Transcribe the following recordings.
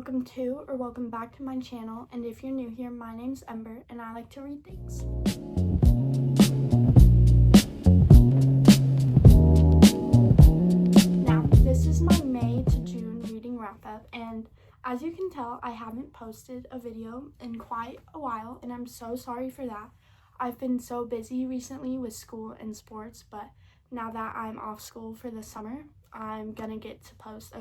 welcome to or welcome back to my channel, and if you're new here, my name's Ember and I like to read things. Now, this is my May to June reading wrap up, and as you can tell, I haven't posted a video in quite a while, and I'm so sorry for that. I've been so busy recently with school and sports, but now that I'm off school for the summer, I'm gonna get to post a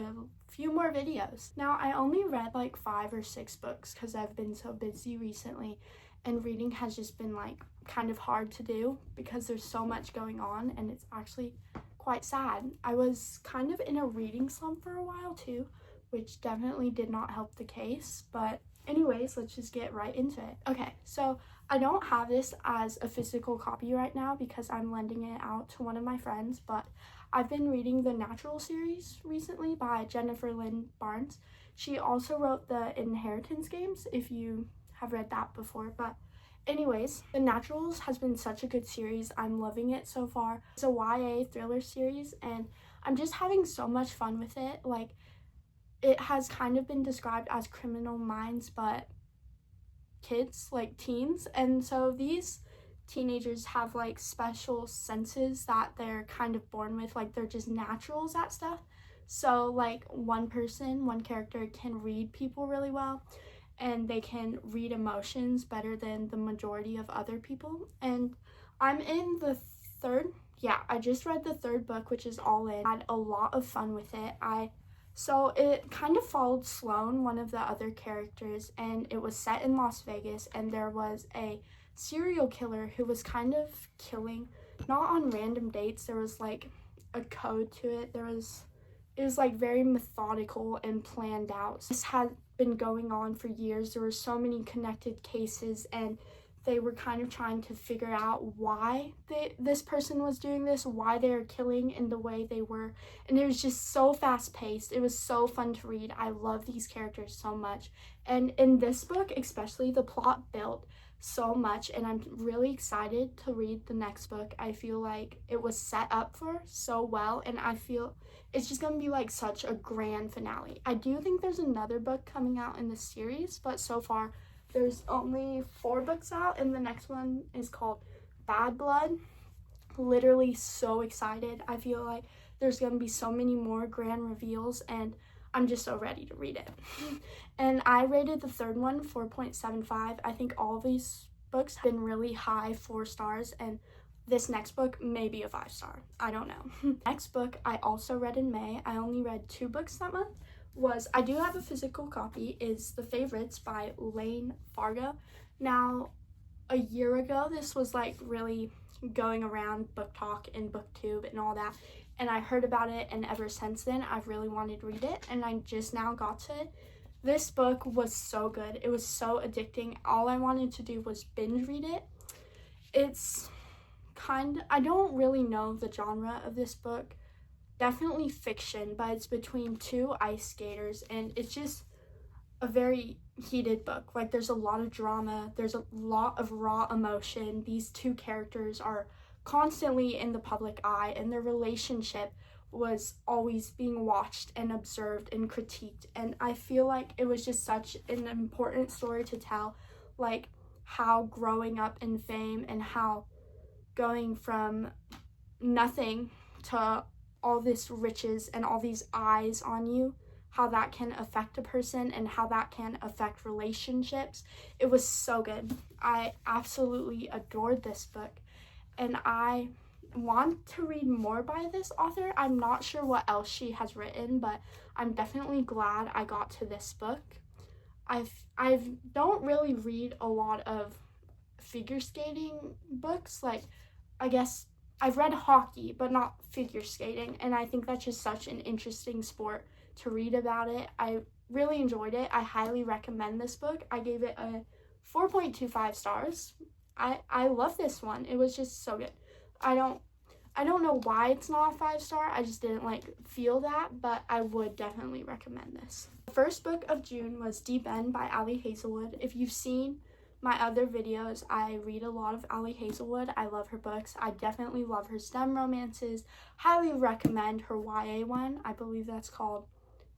few more videos. Now, I only read like 5 or 6 books because I've been so busy recently, and reading has just been like kind of hard to do because there's so much going on, and it's actually quite sad. I was kind of in a reading slump for a while too, which definitely did not help the case, but anyways, let's just get right into it. Okay, so I don't have this as a physical copy right now because I'm lending it out to one of my friends, but I've been reading the Natural series recently by Lynn. She also wrote the Inheritance Games, if you have read that before, but anyways, The Naturals has been such a good series. I'm loving it so far. It's a YA thriller series, and I'm just having so much fun with it. Like, it has kind of been described as Criminal Minds, but kids, like teens, and so these teenagers have like special senses that they're kind of born with, like they're just naturals at stuff. So like one character can read people really well, and they can read emotions better than the majority of other people. And I'm in the I just read the 3rd book, which is All In. I had a lot of fun with it. So it kind of followed Sloane, one of the other characters, and it was set in Las Vegas, and there was a serial killer who was kind of killing, not on random dates. There was like a code to it. It was like very methodical and planned out. This had been going on for years. There were so many connected cases, and they were kind of trying to figure out why this person was doing this, why they were killing in the way they were. And it was just so fast-paced. It was so fun to read. I love these characters so much. And in this book, especially, the plot built so much, and I'm really excited to read the next book. I feel like it was set up for so well, and I feel it's just gonna be like such a grand finale. I do think there's another book coming out in the series, but so far there's only 4 books out, and the next one is called Bad Blood. Literally so excited. I feel like there's gonna be so many more grand reveals, and I'm just so ready to read it. And I rated the 3rd one 4.75. I think all of these books have been really high 4 stars, and this next book may be a 5-star. I don't know. Next book I also read in May. I only read 2 books that month. I do have a physical copy, is The Favorites by Layne, Fargo. Now, a year ago, this was like really going around Book Talk and BookTube and all that, and I heard about it, and ever since then, I've really wanted to read it, and I just now got to it. This book was so good. It was so addicting. All I wanted to do was binge read it. It's I don't really know the genre of this book. Definitely fiction, but it's between 2 ice skaters, and it's just a very heated book. Like, there's a lot of drama, there's a lot of raw emotion. These 2 characters are constantly in the public eye, and their relationship was always being watched and observed and critiqued, and I feel like it was just such an important story to tell, like how growing up in fame and how going from nothing to all this riches and all these eyes on you, how that can affect a person and how that can affect relationships. It was so good. I absolutely adored this book, and I want to read more by this author. I'm not sure what else she has written, but I'm definitely glad I got to this book. I don't really read a lot of figure skating books. Like, I guess I've read hockey, but not figure skating, and I think that's just such an interesting sport to read about it. I really enjoyed it. I highly recommend this book. I gave it a 4.25 stars. I love this one. It was just so good. I don't know why it's not a 5-star. I just didn't like feel that, but I would definitely recommend this. The first book of June was Deep End by Ali Hazelwood. If you've seen my other videos, I read a lot of Ali Hazelwood. I love her books. I definitely love her STEM romances. Highly recommend her YA one. I believe that's called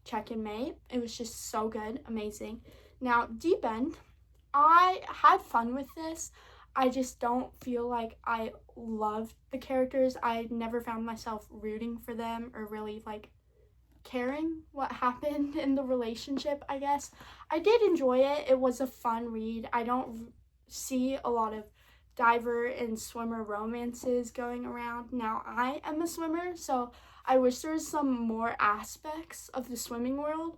check in May. It was just so good, amazing. Now, Deep End, I had fun with this. I just don't feel like I loved the characters. I never found myself rooting for them or really like caring what happened in the relationship, I guess. I did enjoy it. It was a fun read. I don't see a lot of diver and swimmer romances going around. Now, I am a swimmer, so I wish there was some more aspects of the swimming world.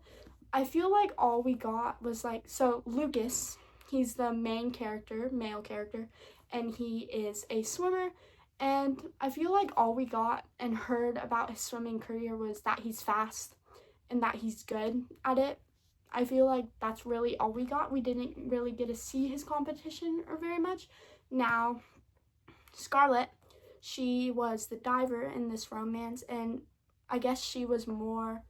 I feel like all we got was like, so Lucas, he's the main character, male character, and he is a swimmer. And I feel like all we got and heard about his swimming career was that he's fast and that he's good at it. I feel like that's really all we got. We didn't really get to see his competition or very much. Now, Scarlett, she was the diver in this romance, and I guess she was more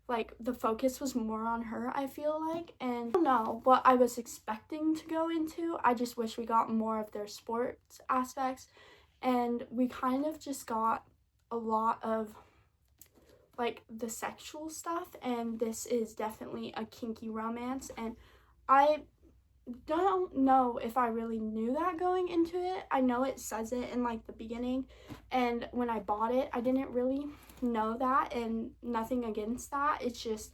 like the focus was more on her, I feel like. And I don't know what I was expecting to go into. I just wish we got more of their sports aspects, and we kind of just got a lot of like the sexual stuff, and this is definitely a kinky romance, and I don't know if I really knew that going into it. I know it says it in like the beginning, and when I bought it, I didn't really know that, and nothing against that. It's just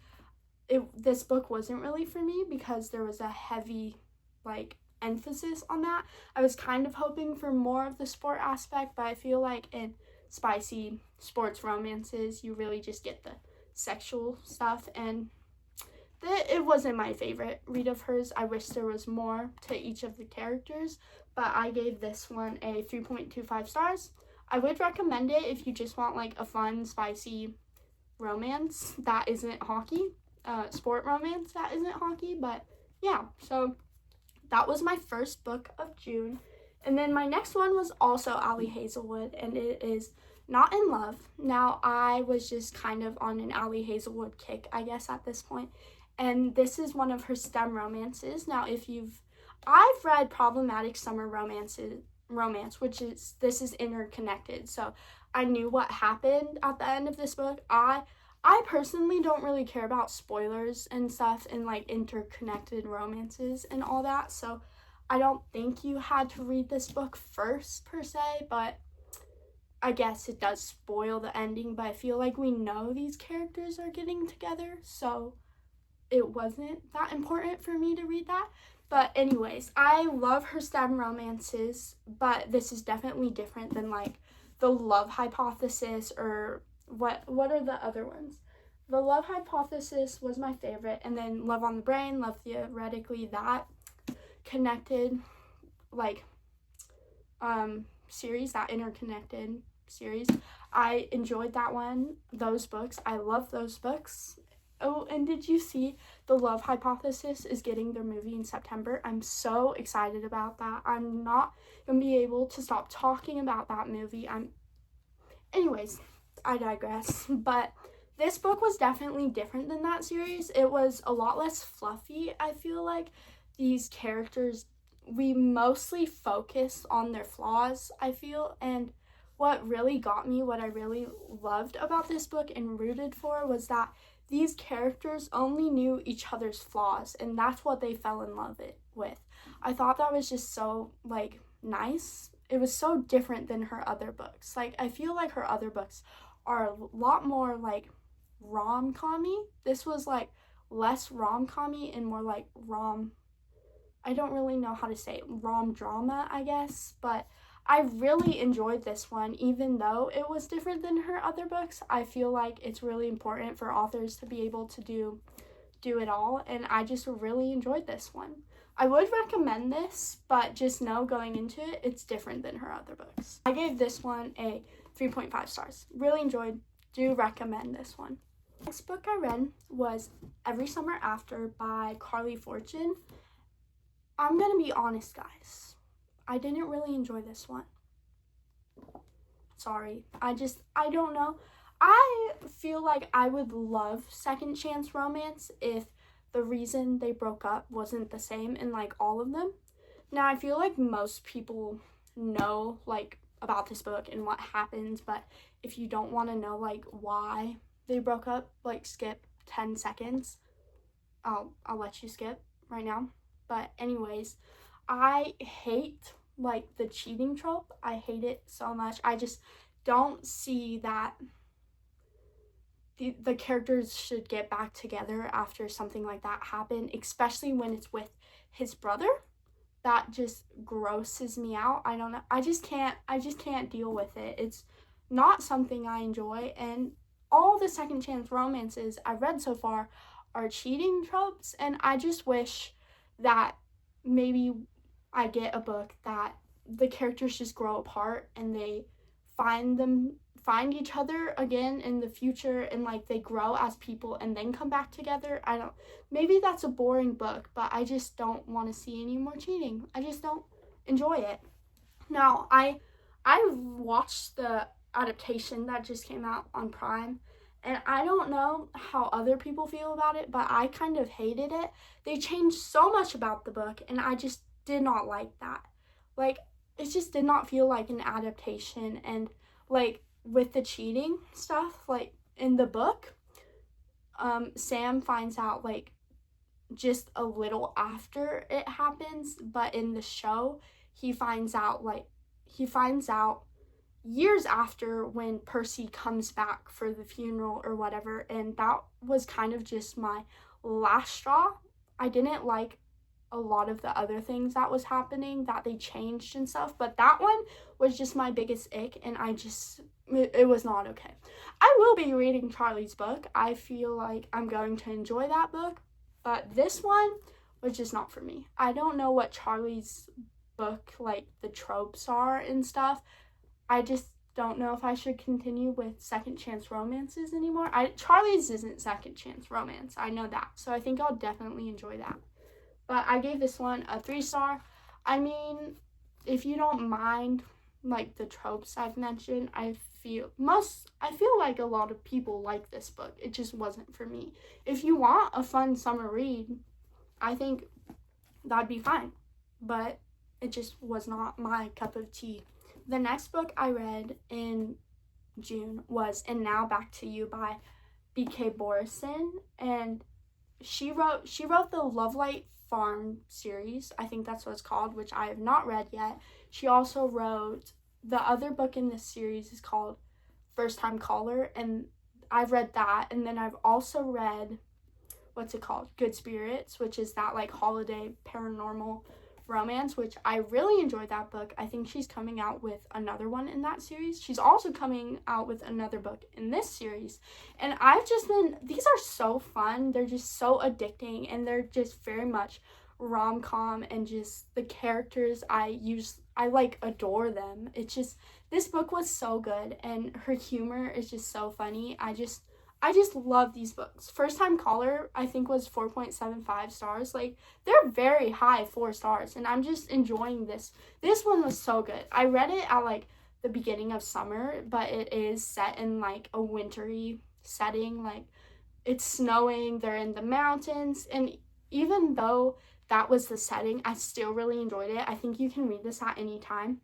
this book wasn't really for me because there was a heavy like emphasis on that. I was kind of hoping for more of the sport aspect, but I feel like in spicy sports romances, you really just get the sexual stuff, and it wasn't my favorite read of hers. I wish there was more to each of the characters, but I gave this one a 3.25 stars. I would recommend it if you just want like a fun, spicy romance that isn't hockey, sport romance that isn't hockey, but yeah, so that was my first book of June. And then my next one was also Ali Hazelwood, and it is Not in Love. Now, I was just kind of on an Ali Hazelwood kick, I guess, at this point. And this is one of her STEM romances. Now, I've read Problematic Summer Romance, this is interconnected. So I knew what happened at the end of this book. I personally don't really care about spoilers and stuff and like interconnected romances and all that. So I don't think you had to read this book first per se, but I guess it does spoil the ending. But I feel like we know these characters are getting together, so it wasn't that important for me to read that. But anyways, I love her STEM romances, but this is definitely different than like The Love Hypothesis or what are the other ones? The Love Hypothesis was my favorite, and then Love on the Brain, Love Theoretically, that connected like series, that interconnected series. I enjoyed that one, those books. I love those books. Oh, and did you see The Love Hypothesis is getting their movie in September? I'm so excited about that. I'm not going to be able to stop talking about that movie. Anyways, I digress. But this book was definitely different than that series. It was a lot less fluffy, I feel like. These characters, we mostly focus on their flaws, I feel, and what really got me, what I really loved about this book and rooted for was that these characters only knew each other's flaws, and that's what they fell in love with. I thought that was just so, like, nice. It was so different than her other books. Like, I feel like her other books are a lot more, like, rom-com-y. This was, like, less rom-com-y and more, like, I don't really know how to say it, rom-drama, I guess, but I really enjoyed this one, even though it was different than her other books. I feel like it's really important for authors to be able to do it all, and I just really enjoyed this one. I would recommend this, but just know going into it, it's different than her other books. I gave this one a 3.5 stars. Really enjoyed, do recommend this one. Next book I read was Every Summer After by Carley Fortune. I'm gonna be honest, guys. I didn't really enjoy this one. Sorry. I don't know. I feel like I would love second chance romance if the reason they broke up wasn't the same in like all of them. Now, I feel like most people know like about this book and what happens, but if you don't want to know like why they broke up, like skip 10 seconds. I'll let you skip right now. But anyways, I hate like the cheating trope. I hate it so much. I just don't see that the characters should get back together after something like that happened, especially when it's with his brother. That just grosses me out. I don't know. I just can't deal with it. It's not something I enjoy, and all the second chance romances I've read so far are cheating tropes, and I just wish that maybe I get a book that the characters just grow apart and they find each other again in the future, and like they grow as people and then come back together. I don't, maybe that's a boring book, but I just don't want to see any more cheating. I just don't enjoy it. Now, I watched the adaptation that just came out on Prime, and I don't know how other people feel about it, but I kind of hated it. They changed so much about the book, and I just did not like that. Like, it just did not feel like an adaptation. And like with the cheating stuff, like in the book, Sam finds out like just a little after it happens, but in the show he finds out years after, when Percy comes back for the funeral or whatever. And that was kind of just my last straw. I didn't like a lot of the other things that was happening that they changed and stuff, but that one was just my biggest ick, and it was not okay. I will be reading Charlie's book. I feel like I'm going to enjoy that book, but this one was just not for me. I don't know what Charlie's book, like the tropes are and stuff. I just don't know if I should continue with second chance romances anymore. Charlie's isn't second chance romance, I know that, so I think I'll definitely enjoy that. But I gave this one a 3-star. I mean, if you don't mind like the tropes I've mentioned, I feel like a lot of people like this book. It just wasn't for me. If you want a fun summer read, I think that'd be fine. But it just was not my cup of tea. The next book I read in June was And Now Back to You by B.K Borrison, and she wrote the Lovelight Farm series. I think that's what it's called, which I have not read yet. She also wrote, the other book in this series is called First Time Caller, and I've read that. And then I've also read, what's it called? Good Spirits, which is that like holiday paranormal romance, which I really enjoyed that book. I think she's coming out with another one in that series. She's also coming out with another book in this series. And these are so fun. They're just so addicting, and they're just very much rom-com, and just the characters I like adore them. It's just, this book was so good, and her humor is just so funny. I just love these books. First Time Caller, I think, was 4.75 stars. Like, they're very high 4 stars, and I'm just enjoying this. This one was so good. I read it at, like, the beginning of summer, but it is set in, like, a wintry setting. Like, it's snowing, they're in the mountains, and even though that was the setting, I still really enjoyed it. I think you can read this at any time.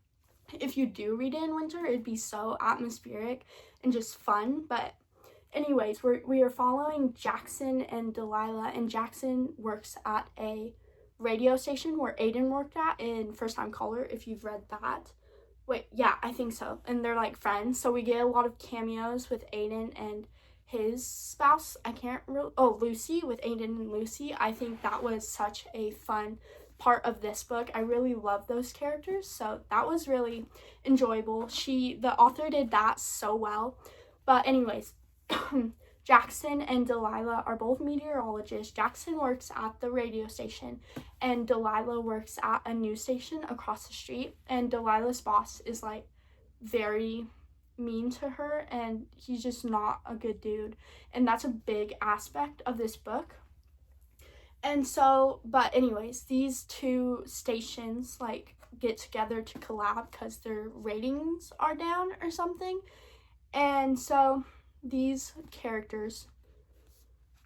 If you do read it in winter, it'd be so atmospheric and just fun. But anyways, we are following Jackson and Delilah, and Jackson works at a radio station where Aiden worked at in First Time Caller, if you've read that. Wait, yeah, I think so. And they're like friends, so we get a lot of cameos with Aiden and his spouse. Lucy, with Aiden and Lucy. I think that was such a fun part of this book. I really love those characters, so that was really enjoyable. The author did that so well. But anyways, Jackson and Delilah are both meteorologists. Jackson works at the radio station, and Delilah works at a news station across the street. And Delilah's boss is like very mean to her, and he's just not a good dude, and that's a big aspect of this book. And so, but anyways, these two stations like get together to collab because their ratings are down or something. And so these characters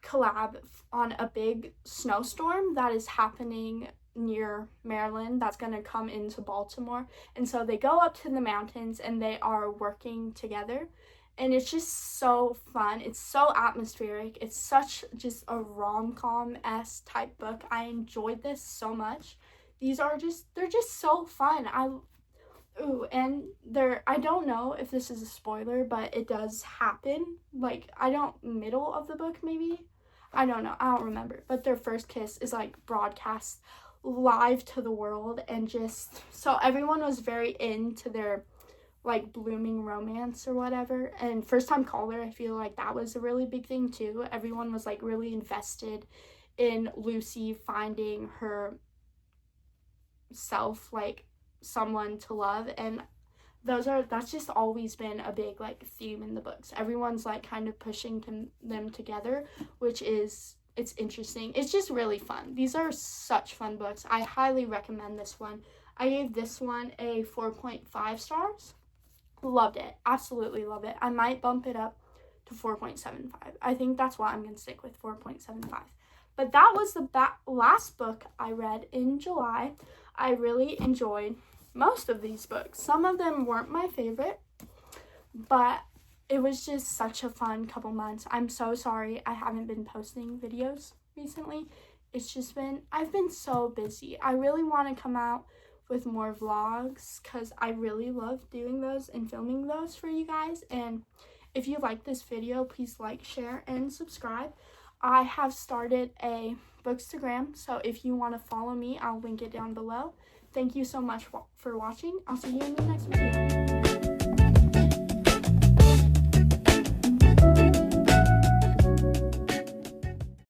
collab on a big snowstorm that is happening near Maryland that's going to come into Baltimore. And so they go up to the mountains, and they are working together, and it's just so fun. It's so atmospheric. It's such just a rom-com-esque type book. I enjoyed this so much. They're just so fun. I don't know if this is a spoiler, but it does happen. Like, middle of the book maybe? I don't know. I don't remember. But their first kiss is like broadcast live to the world, and just so everyone was very into their like blooming romance or whatever. And first time caller, I feel like that was a really big thing too. Everyone was like really invested in Lucy finding her self, like someone to love, and that's just always been a big like theme in the books. Everyone's like kind of pushing them together, which is, it's interesting. It's just really fun. These are such fun books. I highly recommend this one. I gave this one a 4.5 stars. Loved it. Absolutely love it. I might bump it up to 4.75. I think that's what I'm going to stick with, 4.75. But that was the last book I read in July. I really enjoyed most of these books. Some of them weren't my favorite, but it was just such a fun couple months. I'm so sorry I haven't been posting videos recently. I've been so busy. I really want to come out with more vlogs because I really love doing those and filming those for you guys. And if you like this video, please like, share, and subscribe. I have started a Bookstagram, so if you want to follow me, I'll link it down below. Thank you so much for watching. I'll see you in the next video.